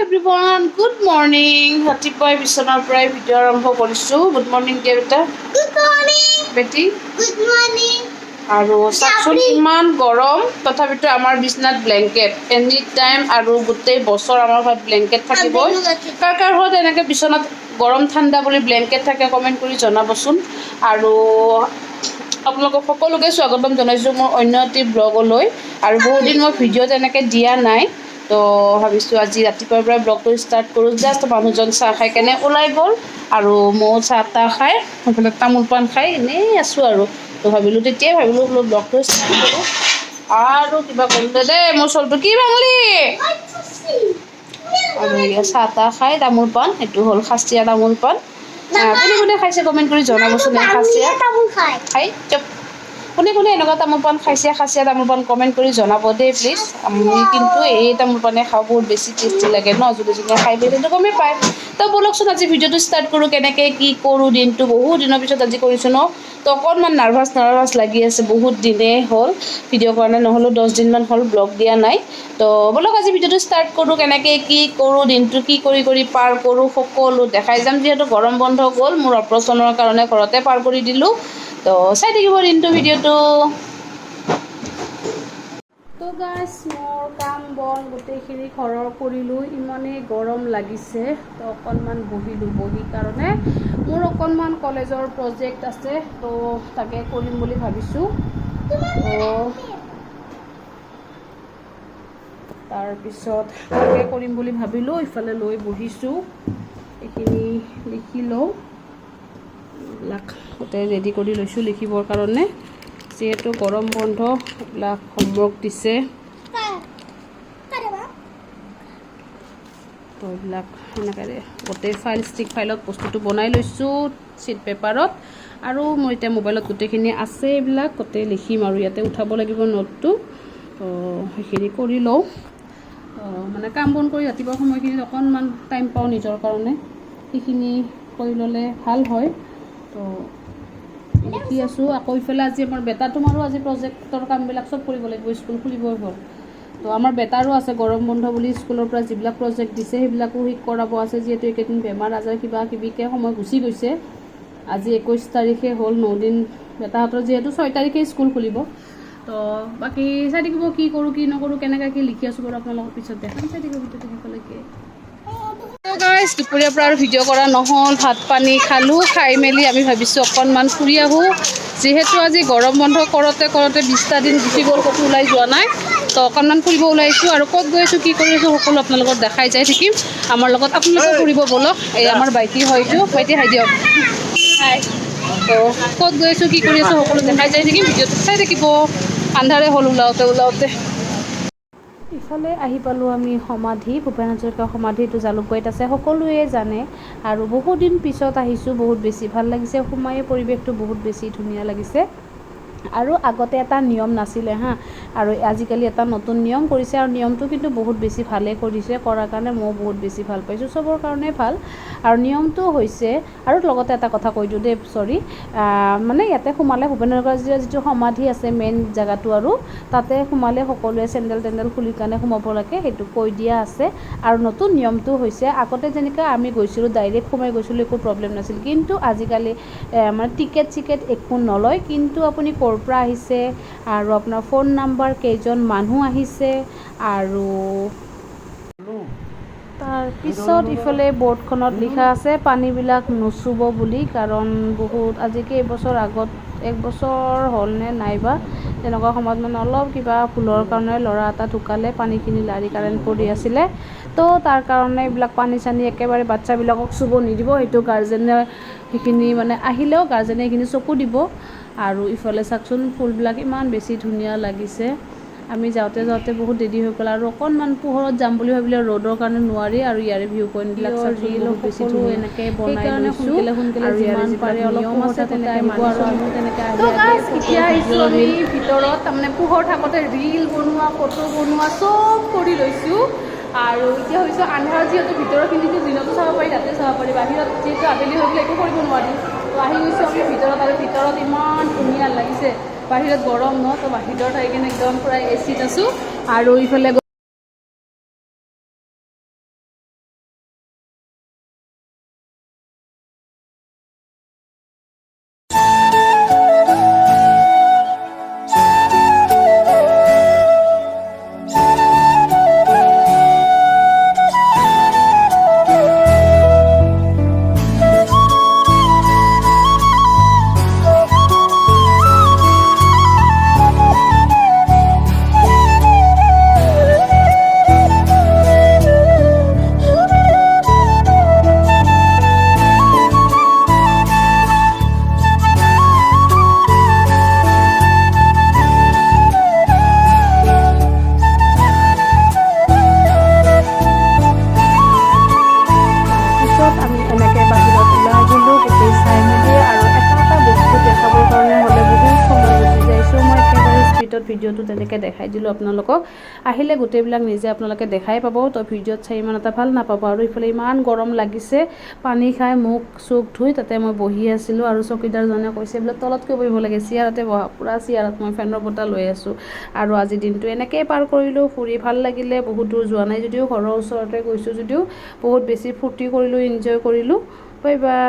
everyone, good morning. Hatipai bisonar prai video arambho korisu. Good morning dear beta. Good morning. Beti. Good morning. Aru saksun iman gorom tothabito amar bisnat blanket any time aru gutei bosor amar bhat blanket thakiboi kar hot enake bisonat gorom thanda boli blanket thake comment kori jonabosun aru আপোনালোকক সকলোকে স্বাগতম জনাইছো মোৰ অন্য এটি ব্লগলৈ আৰু বহুত দিন মই ভিডিঅ' তেনেকৈ দিয়া নাই তো ভাবিছোঁ আজি ৰাতিপুৱাৰ পৰা ব্লগটো ষ্টাৰ্ট কৰোঁ জাষ্ট মানুহজন চাহ খাই কেনে ওলাই গ'ল আৰু ময়ো চাহ তাহ খাই সেইফালে তামোল পাণ খাই এনেই আছোঁ আৰু তো তেতিয়াই ভাবিলোঁ বোলো ব্লগটো ষ্টাৰ্ট কৰোঁ আৰু কিবা কৰোঁতে দেই মোৰ চলটো কি ভাঙলি আৰু এয়া চাহ তাহ খাই তামোল পাণ এইটো হ'ল খাচীয়া তামোল পাণ কোনে কোনে খাইছে কমেণ্ট কৰি জনাবচোন খাচীয়া খাই চুপ কোনে কোনে এনেকুৱা তামোল পাণ খাইছে খাচীয়া তামোল পাণ কমেণ্ট কৰি জনাব দেই প্লিজ আমি কিন্তু এই তামোল পাণে খাওঁ বহুত বেছি টেষ্টি লাগে ন যোনে যোনে খাই দিয়ে সেইটো গমেই পায় তো ব'লকচোন আজি ভিডিঅ'টো ষ্টাৰ্ট কৰোঁ কেনেকৈ কি কৰোঁ দিনটো বহুত দিনৰ পিছত আজি কৰিছোঁ ন তো অকণমান নাৰ্ভাছ লাগি আছে বহুত দিনেই হ'ল ভিডিঅ' কাৰণে নহ'লেও 10 দিনমান হ'ল ব্লগ দিয়া নাই তো ব'লক আজি ভিডিঅ'টো ষ্টাৰ্ট কৰোঁ কেনেকৈ কি কৰোঁ দিনটো কি কৰি পাৰ কৰোঁ সকলো দেখাই যাম যিহেতু গৰম বন্ধ গ'ল মোৰ অপাৰেশ্যনৰ কাৰণে ঘৰতে পাৰ কৰি দিলোঁ তো চাই থাকিব দিনটো ভিডিঅ'টো তো গাইছ মোৰ কাম বন গোটেইখিনি ঘৰৰ কৰিলোঁ ইমানেই গৰম লাগিছে তো অকণমান বহি কাৰণে মোৰ অকণমান কলেজৰ প্ৰজেক্ট আছে তো তাকে কৰিম বুলি ভাবিছোঁ তাৰপিছত তাকে কৰিম বুলি ভাবিলোঁ ইফালে লৈ বহিছোঁ এইখিনি লিখি লওঁ এইবিলাক গোটেই ৰেডি কৰি লৈছোঁ লিখিবৰ কাৰণে যিহেতু গৰম বন্ধ এইবিলাক হোমৱৰ্ক দিছে তো এইবিলাক এনেকৈ গোটেই ষ্টিক ফাইলত বস্তুটো বনাই লৈছোঁ চিট পেপাৰত আৰু মই এতিয়া মোবাইলত গোটেইখিনি আছে এইবিলাক গোটেই লিখিম আৰু ইয়াতে উঠাব লাগিব নোটটো তো সেইখিনি কৰি লওঁ মানে কাম বন কৰি ৰাতিপুৱা সময়খিনিত অকণমান টাইম পাওঁ নিজৰ কাৰণে সেইখিনি কৰি ল'লে ভাল হয় তো লিখি আছোঁ আকৌ ইফালে আজি আমাৰ বেটাটোমাৰো আজি প্ৰজেক্টৰ কামবিলাক চব কৰিব লাগিব স্কুল খুলিবই হ'ল তো আমাৰ বেটাৰো আছে গৰম বন্ধ বুলি স্কুলৰ পৰা যিবিলাক প্ৰজেক্ট দিছে সেইবিলাকো শেষ কৰাব আছে যিহেতু এইকেইদিন বেমাৰ আজাৰ কিবা কিবিকৈ সময় গুচি গৈছে আজি 21 তাৰিখে হ'ল 9 দিন বেটাহঁতৰ যিহেতু 6 তাৰিখে স্কুল খুলিব তো বাকী চাই থাকিব কি কৰোঁ কি নকৰোঁ কেনেকৈ কি লিখি আছোঁ বাৰু আপোনালোকৰ পিছত দেখাম চাই থাকিব ভিডিঅ'টো শেষলৈকে গাইজ দুপৰীয়াৰ পৰা আৰু ভিডিঅ' কৰা নহ'ল ভাত পানী খালোঁ খাই মেলি আমি ভাবিছোঁ অকণমান ফুৰি আহোঁ যিহেতু আজি গৰম বন্ধ কৰোঁতে 20টা দিন গুচি গ'ল ক'তো ওলাই যোৱা নাই তো অকণমান ফুৰিব ওলাইছোঁ আৰু ক'ত গৈ আছোঁ কি কৰি আছোঁ সকলো আপোনালোকক দেখাই যাই থাকিম আমাৰ লগত আপোনালোকে ফুৰিব ব'লক এই আমাৰ ভাইটি হয়তো ভাইটি হাই দিয়ক তো ক'ত গৈ আছোঁ কি কৰি আছোঁ সকলো দেখাই যাই থাকিম ভিডিঅ'টো চাই থাকিব আন্ধাৰে হ'ল ওলাওঁতে ইফালে আহি পালোঁ আমি সমাধি ভূপেন হাজৰিকা সমাধিটো জালুকবাৰীত আছে সকলোৱে জানে আৰু বহুত দিন পিছত আহিছোঁ বহুত বেছি ভাল লাগিছে সোমায়ে পৰিৱেশটো বহুত বেছি ধুনীয়া লাগিছে আৰু আগতে এটা নিয়ম নাছিলে আৰু আজিকালি এটা নতুন নিয়ম কৰিছে আৰু নিয়মটো কিন্তু বহুত বেছি ভালে কৰিছে কৰাৰ কাৰণে মই বহুত বেছি ভাল পাইছোঁ চবৰ কাৰণে ভাল আৰু নিয়মটো হৈছে আৰু লগতে এটা কথা কৈ দিওঁ দেই চৰি মানে ইয়াতে সোমালে ভূপেন হাজৰিকাৰ যিটো সমাধি আছে মেইন জেগাটো আৰু তাতে সোমালে সকলোৱে চেণ্ডেল খুলি কাৰণে সোমাব লাগে সেইটো কৈ দিয়া আছে আৰু নতুন নিয়মটো হৈছে আগতে যেনেকৈ আমি গৈছিলোঁ ডাইৰেক্ট সোমাই গৈছিলোঁ একো প্ৰব্লেম নাছিল কিন্তু আজিকালি মানে টিকেট একো নলয় কিন্তু আপুনি ক'ৰ পৰা আহিছে আৰু আপোনাৰ ফোন নাম্বাৰ কেইজন মানুহ আহিছে আৰু তাৰপিছত ইফালে বৰ্ডখনত লিখা আছে পানীবিলাক নুচুব বুলি কাৰণ বহুত আজি কেইবছৰ আগত 1 বছৰ হ'ল নে নাইবা তেনেকুৱা সময়ত মানে অলপ কিবা ভুলৰ কাৰণে ল'ৰা এটা ঢুকালে পানীখিনি লাৰি কাৰেণ্ট পৰি আছিলে তো তাৰ কাৰণে এইবিলাক পানী চানী একেবাৰে বাচ্ছাবিলাকক চুব নিদিব সেইটো গাৰ্জেনে সেইখিনি মানে আহিলেও গাৰ্জেনে সেইখিনি চকু দিব আৰু ইফালে চাওকচোন ফুলবিলাক ইমান বেছি ধুনীয়া লাগিছে আমি যাওঁতে বহুত দেৰি হৈ গ'ল আৰু অকণমান পোহৰত যাম বুলি ভাবিলে ৰ'দৰ কাৰণে নোৱাৰি আৰু ইয়াৰে ভিউ পইণ্টবিলাক চাওকচোন বহুত বেছি ধুনীয়া এনেকৈ বনাই লৈছোঁ সোনকালে যিমান পাৰে অলপ আছে তেনেকৈ মানিছোঁ আৰু তেনেকৈ এতিয়া আহিছোঁ আমি ভিতৰত তাৰমানে পোহৰ থাকোঁতে ৰীল বনোৱা ফটো বনোৱা চব কৰি লৈছোঁ আৰু এতিয়া হৈছোঁ আন্ধাৰ যিহেতু ভিতৰৰখিনিতো দিনতো চাব পাৰি ৰাতি চাব পাৰি বাহিৰত যিহেতু আবেলি হৈ গ'লে একো কৰিব নোৱাৰি তো আহি গৈছোঁ আমি ভিতৰত আৰু ভিতৰত ইমান ধুনীয়া লাগিছে বাহিৰত গৰম ন তো ভিতৰত আহি কিনে একদম পূৰা এচিত আছোঁ আৰু ইফালে ভিডিঅ'টো তেনেকৈ দেখাই দিলোঁ আপোনালোকক আহিলে গোটেইবিলাক নিজে আপোনালোকে দেখাই পাব তো ভিডিঅ'ত চাই ইমান এটা ভাল নাপাব আৰু ইফালে ইমান গৰম লাগিছে পানী খাই মুখ চুখ ধুই তাতে মই বহি আছিলোঁ আৰু চকীদাৰজনে কৈছে বোলে তলতকৈ বহিব লাগে চিয়াৰতে বহা পূৰা চিয়াৰত মই ফেনৰ বতাহ লৈ আছোঁ আৰু আজি দিনটো এনেকৈয়ে পাৰ কৰিলোঁ ফুৰি ভাল লাগিলে বহুত দূৰ যোৱা নাই যদিও ঘৰৰ ওচৰতে গৈছোঁ যদিও বহুত বেছি ফূৰ্তি কৰিলোঁ এনজয় কৰিলোঁ বাই বাই